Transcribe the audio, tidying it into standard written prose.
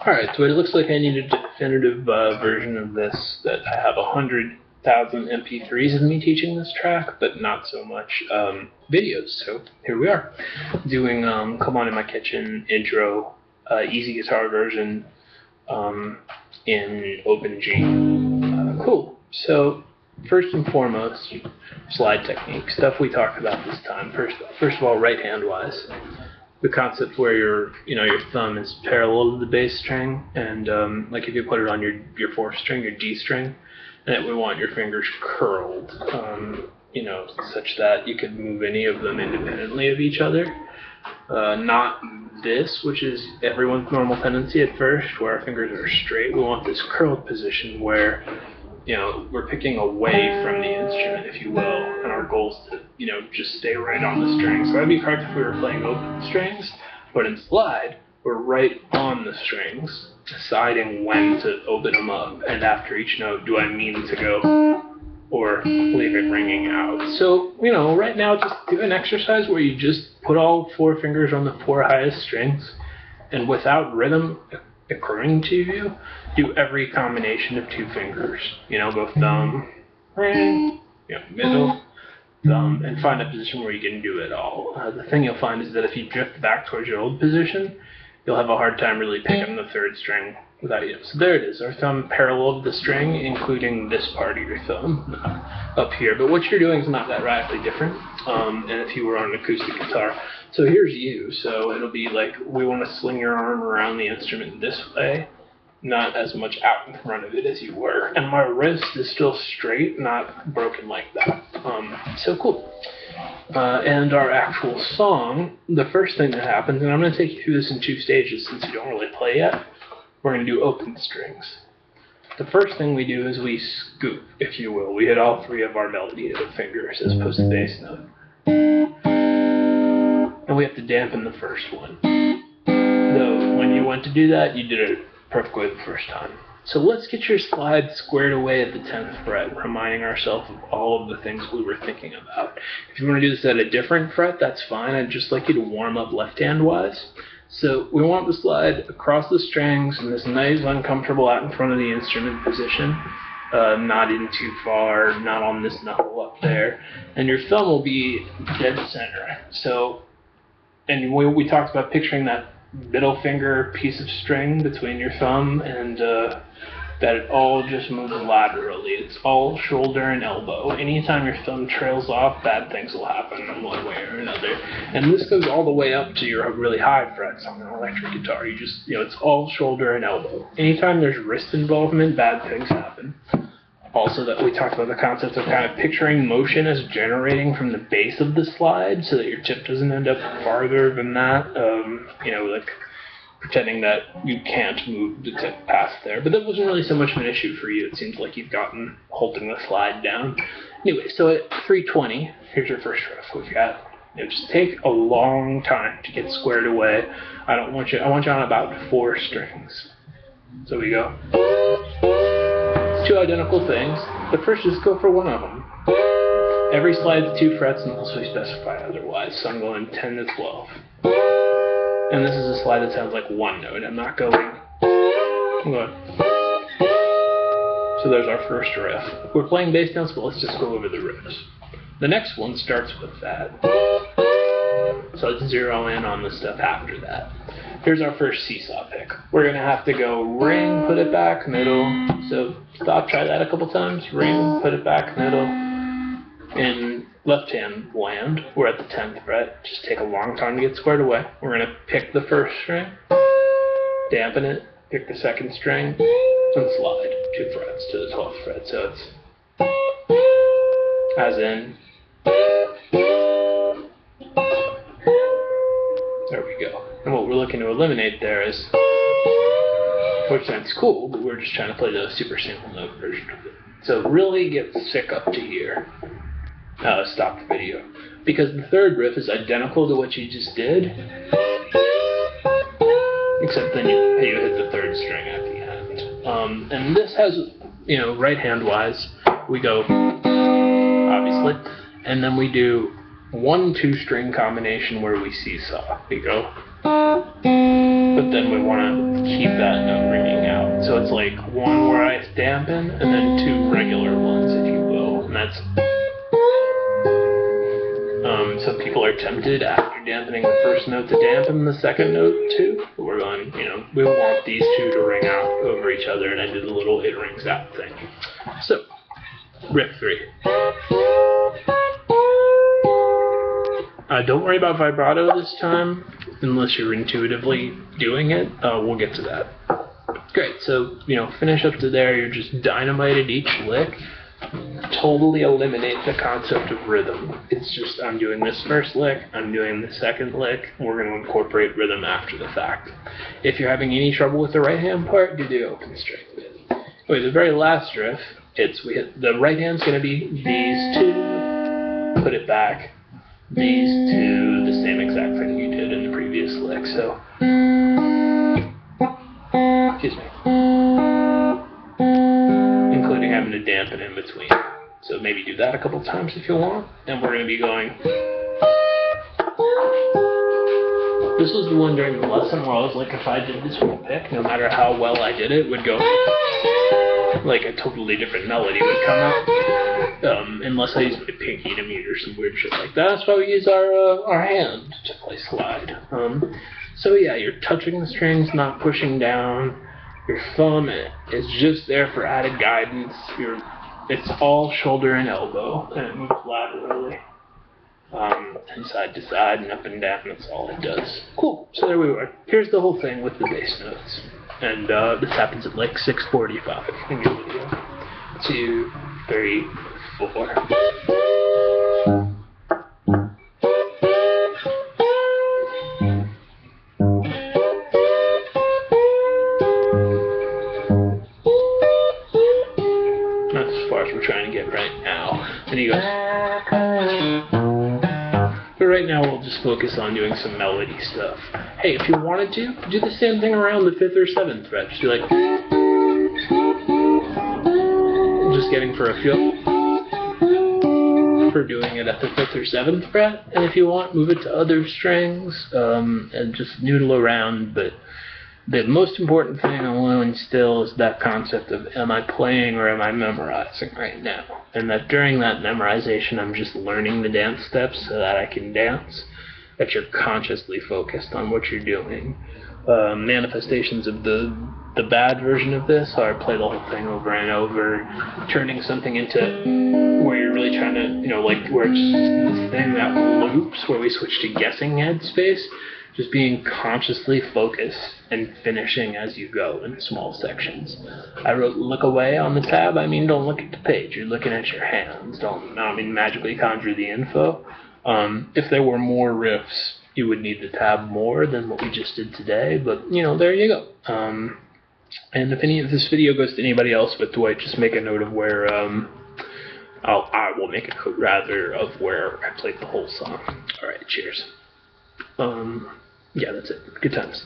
Alright, so it looks like I need a definitive version of this, that I have 100,000 MP3s of me teaching this track, but not so much videos. So here we are, doing Come On In My Kitchen intro, easy guitar version in open G. Cool. So first and foremost, slide technique, stuff we talked about this time. First of all, right hand wise. The concept where your thumb is parallel to the bass string, and like if you put it on your fourth string, your D string, and we want your fingers curled, such that you could move any of them independently of each other. Not this, which is everyone's normal tendency at first, where our fingers are straight. We want this curled position where we're picking away from the instrument, if you will, and our goal is to, just stay right on the string. So that'd be correct if we were playing open strings, but in slide, we're right on the strings, deciding when to open them up, and after each note, do I mean to go or leave it ringing out? So, right now, just do an exercise where you just put all four fingers on the four highest strings, and without rhythm occurring to you, do every combination of two fingers. Go thumb, ring, middle, thumb, and find a position where you can do it all. The thing you'll find is that if you drift back towards your old position, you'll have a hard time really picking the third string without you. So there it is, our thumb parallel to the string, including this part of your thumb up here. But what you're doing is not that radically different, and if you were on an acoustic guitar. So here's you, so it'll be like, we want to sling your arm around the instrument this way, not as much out in front of it as you were. And my wrist is still straight, not broken like that. So cool. And our actual song, the first thing that happens, and I'm going to take you through this in two stages since we don't really play yet, we're going to do open strings. The first thing we do is we scoop, if you will. We hit all three of our melody fingers as opposed to bass note. And we have to dampen the first one. Though, when you went to do that, you did it perfectly the first time. So let's get your slide squared away at the 10th fret, reminding ourselves of all of the things we were thinking about. If you want to do this at a different fret, that's fine. I'd just like you to warm up left-hand-wise. So we want the slide across the strings in this nice, uncomfortable out in front of the instrument position. Not in too far, not on this knuckle up there. And your thumb will be dead center. So, and we talked about picturing that middle finger piece of string between your thumb and that it all just moves laterally. It's all shoulder and elbow. Anytime your thumb trails off, bad things will happen in one way or another. And this goes all the way up to your really high frets on an electric guitar. You just, it's all shoulder and elbow. Anytime there's wrist involvement, bad things happen. Also, that we talked about the concept of kind of picturing motion as generating from the base of the slide so that your tip doesn't end up farther than that. Like pretending that you can't move the tip past there. But that wasn't really so much of an issue for you. It seems like you've gotten holding the slide down. Anyway, so at 320, here's your first riff. We've got, just take a long time to get squared away. I want you on about four strings. So we go. Two identical things, but first just go for one of them. Every slide's 2 frets unless we specify otherwise, so I'm going 10 to 12. And this is a slide that sounds like one note. I'm not going. I'm going. So there's our first riff. We're playing bass notes, but let's just go over the riffs. The next one starts with that. So let's zero in on the stuff after that. Here's our first seesaw pick. We're going to have to go ring, put it back, middle. So stop, try that a couple times. Ring, put it back, middle. In left-hand land, we're at the 10th fret. Just take a long time to get squared away. We're going to pick the first string, dampen it, pick the second string, and slide 2 frets to the 12th fret. So it's as in. There we go. And what we're looking to eliminate there is, which sounds cool, but we're just trying to play the super single note version of it. So really get sick up to here. Stop the video. Because the third riff is identical to what you just did, except then you hit the third string at the end. And this has, right hand wise, we go, obviously, and then we do 1-2 string combination where we seesaw. We go. The but then we want to keep that note ringing out. So it's like one where I dampen, and then two regular ones, if you will. And that's, some people are tempted after dampening the first note to dampen the second note too. But we're going, we want these two to ring out over each other, and I did a little it rings out thing. So, riff 3. Don't worry about vibrato this time, unless you're intuitively doing it. We'll get to that. Great, so, finish up to there, you're just dynamited each lick. Totally eliminate the concept of rhythm. It's just, I'm doing this first lick, I'm doing the second lick, and we're going to incorporate rhythm after the fact. If you're having any trouble with the right hand part, do the open string bit. Okay, the very last riff, the right hand's going to be these two, put it back, these two, the same exact thing you did in the previous lick, so, excuse me, including having to dampen in between. So maybe do that a couple times if you want, and we're going to be going. This was the one during the lesson where I was like, if I did this with a pick, no matter how well I did it, would go, like a totally different melody would come out. Unless I use my pinky to mute or some weird shit like that. That's why we use our hand to play slide. So yeah, you're touching the strings, not pushing down. Your thumb is just there for added guidance. It's all shoulder and elbow, and it moves laterally. And side to side and up and down, that's all it does. Cool, so there we were. Here's the whole thing with the bass notes. And this happens at like 6:45 in your video. 2, 3, 4. That's as far as we're trying to get right now. And he goes. But right now we'll just focus on doing some melody stuff. Hey, if you wanted to, do the same thing around the 5th or 7th fret. Just be like, just getting for a feel for doing it at the 5th or 7th fret. And if you want, move it to other strings and just noodle around. But the most important thing I want to instill is that concept of, am I playing or am I memorizing right now? And that during that memorization, I'm just learning the dance steps so that I can dance. That you're consciously focused on what you're doing. Manifestations of the bad version of this are play the whole thing over and over, turning something into where you're really trying to, like where it's this thing that loops, where we switch to guessing headspace. Just being consciously focused and finishing as you go in small sections. I wrote look away on the tab. I mean, don't look at the page. You're looking at your hands. Don't magically conjure the info. If there were more riffs, you would need the tab more than what we just did today. But, there you go. And if any of this video goes to anybody else but Dwight, just make a note of where, I will make a note, rather, of where I played the whole song. Alright, cheers. Yeah, that's it. Good times.